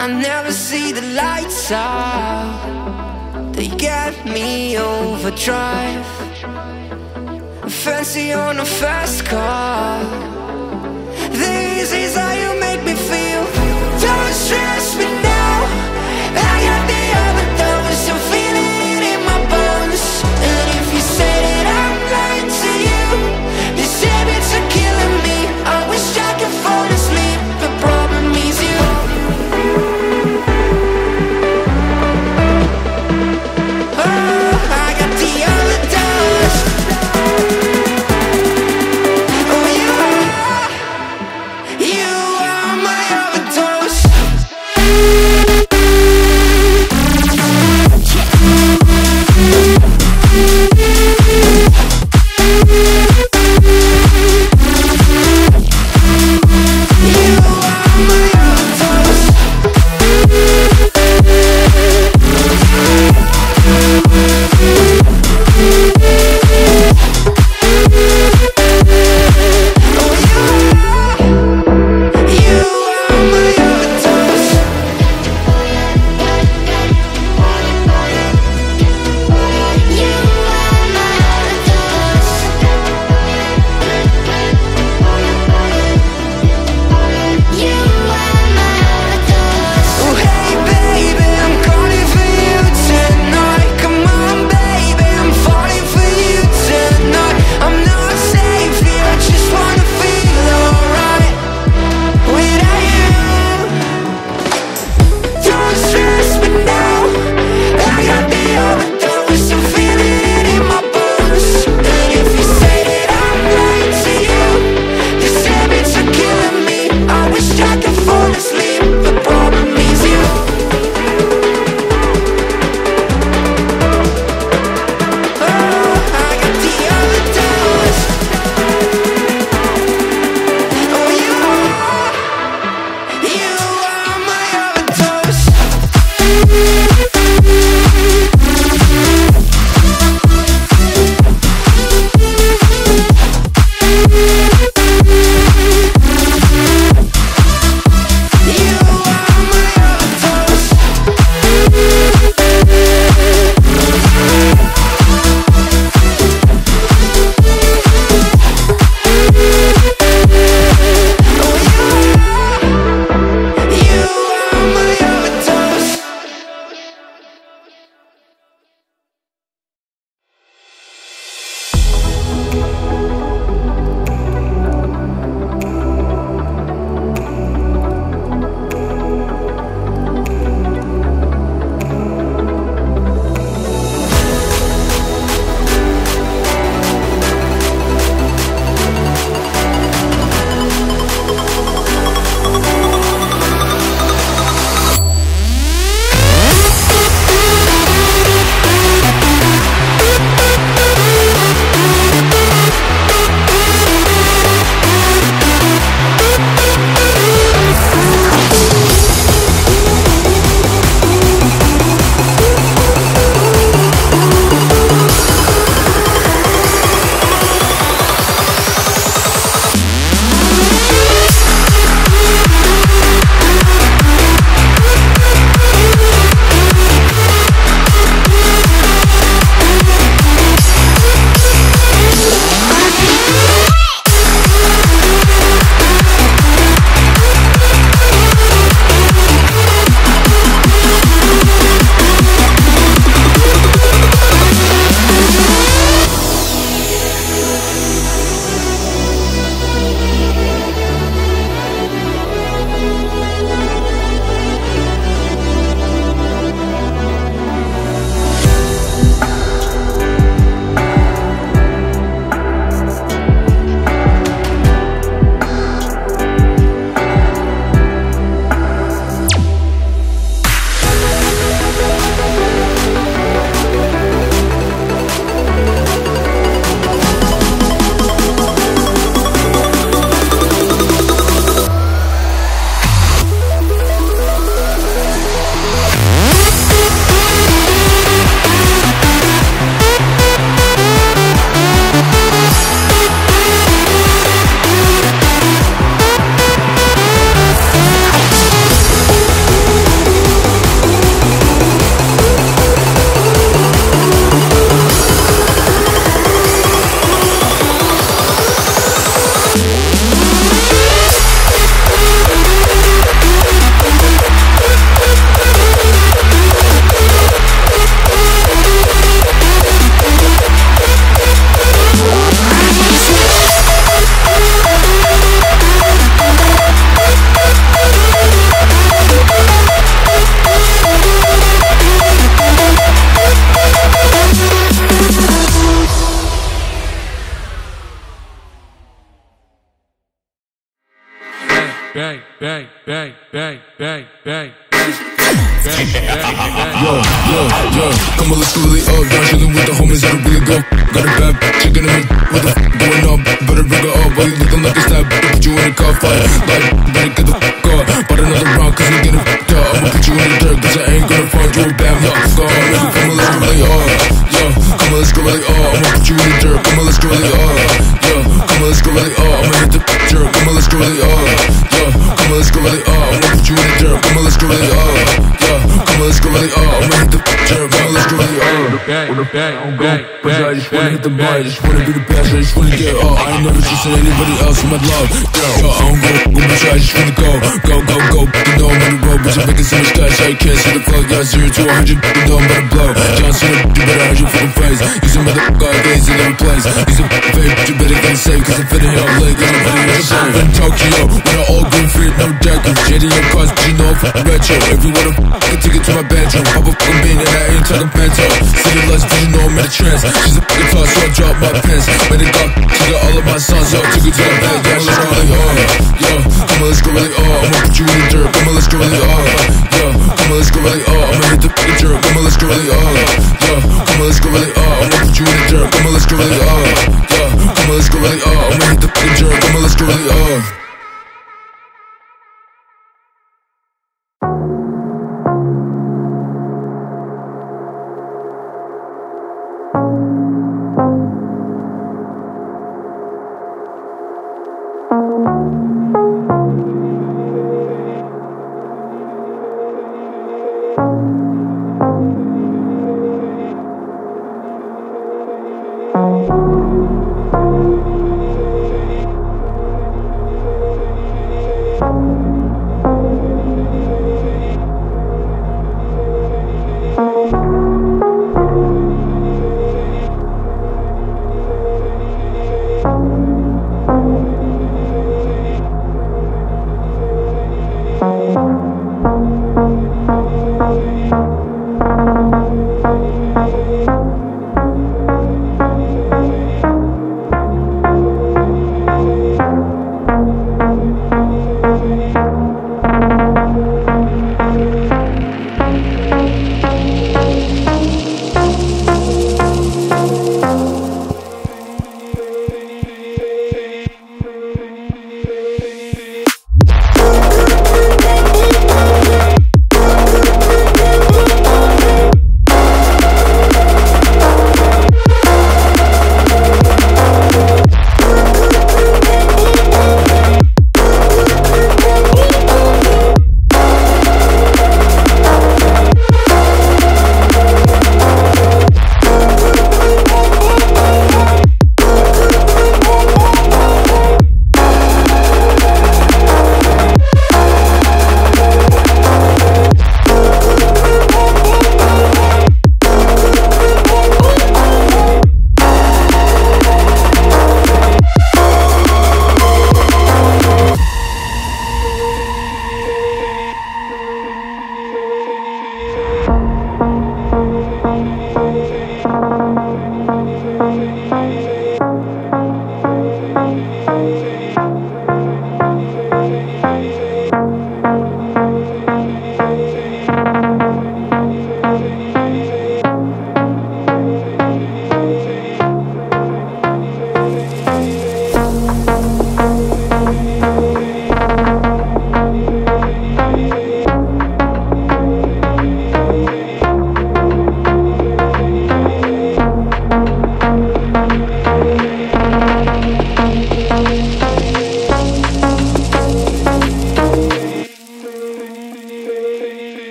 I never see the lights out. They get me overdrive. Fancy on a fast car. This is how you make me feel. Don't stress me now. I got the overdose. I'm feeling it in my bones. And if you say that I'm lying to you, these habits are killing me. I wish I could fall asleep. The problem is you. Oh, I got the overdose. Oh, you are bang, bang, bang, bang, bang, bang. Come on, let's go really up. Down chillin' with the homies that'll really go. Got a bad chicken in it, what the going up? Better bring her up, while you looking like a stab. Put you in a car fight, like, better get the up. Bought another round, cause you get it up. I'ma put you in the dirt, cause I ain't gonna find you a bad luck. Come on, let's go really up. Come on, let's go really up. I'ma put you in the dirt, come on, let's go really up. Come on, let's go really up. I'ma hit the dirt, come on, let's go really up. Come on, let's go really up. I'ma put you in the dirt, come on, let's go really up. Come on, let's go really up. I'ma hit the dirt, come on, let's go really up. But I just wanna hit the bar, I just wanna be the best, I just wanna get up. I ain't never trusted anybody else in my love. Yo, I don't go, bitch, I just wanna go. You know I'm on the road, bitch, I'm making so much cash, I can't see the clock. Yeah, 0 to 100, you know I'm about to blow. John Cena, you better hide your fucking face. He's a motherfucker, gaze in every place. He's a fake, but you better get safe, cause I'm fitting here, I'm late, cause I'm fitting here safe. In Tokyo, with an all green fit, no jackets. Shady in cars, but you know I'm fucking retro. If you wanna fucking take it to my bedroom, pop a fucking bean and I ain't talking bento. City lights, but you know I'm in a trance. She's a fucking toss, so I drop my pants. Made it go, she got all of my songs, yo, took it to the bed, yeah, let's go really hard. Yo, come on, let's go really hard. I'ma put you in the dirt, come on, let's go really hard. Yo, come on, let's go really hard. I'ma hit the fucking dirt, come on, let's go really hard. Yo, come on, let's go really hard. I'ma put you in the dirt, come on, let's go really hard. Yo, come on, let's go really hard. I'ma hit the fucking dirt, come on, let's go really hard.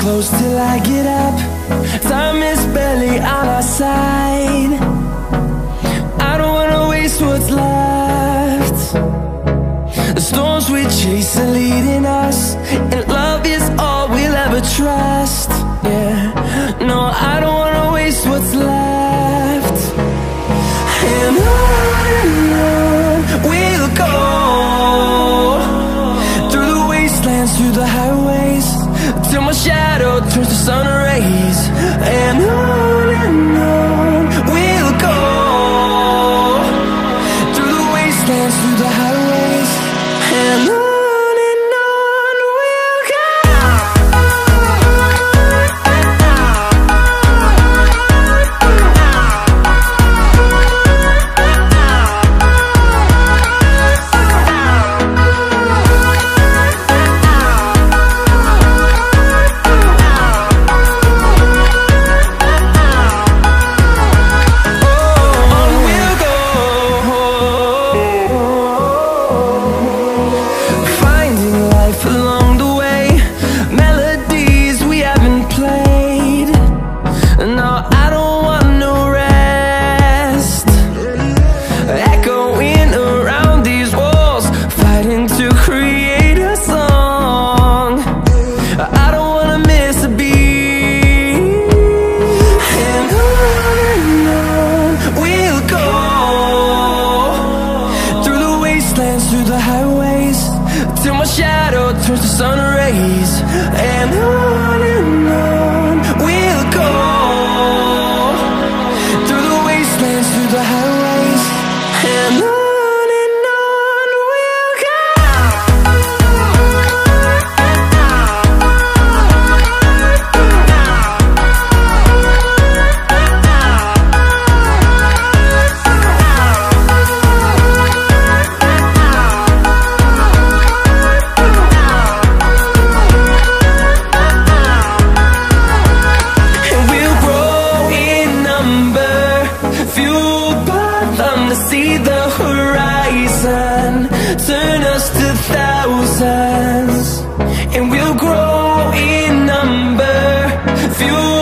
close till I get up. Time is barely on our side. I don't wanna waste what's left. The storms we chase are leading us, and love is all we'll ever trust. Yeah, no, I don't wanna waste what's left. And on we'll go, through the wastelands, through the highways, till my shadow turns to sun rays. And on we'll go, through the wastelands, through the highways, and on we'll go. Through the highways, till my shadow turns to sun rays. And on we'll go, through the wastelands, through the highways, and on we'll go. See the horizon, turn us to thousands, and we'll grow in number, fuel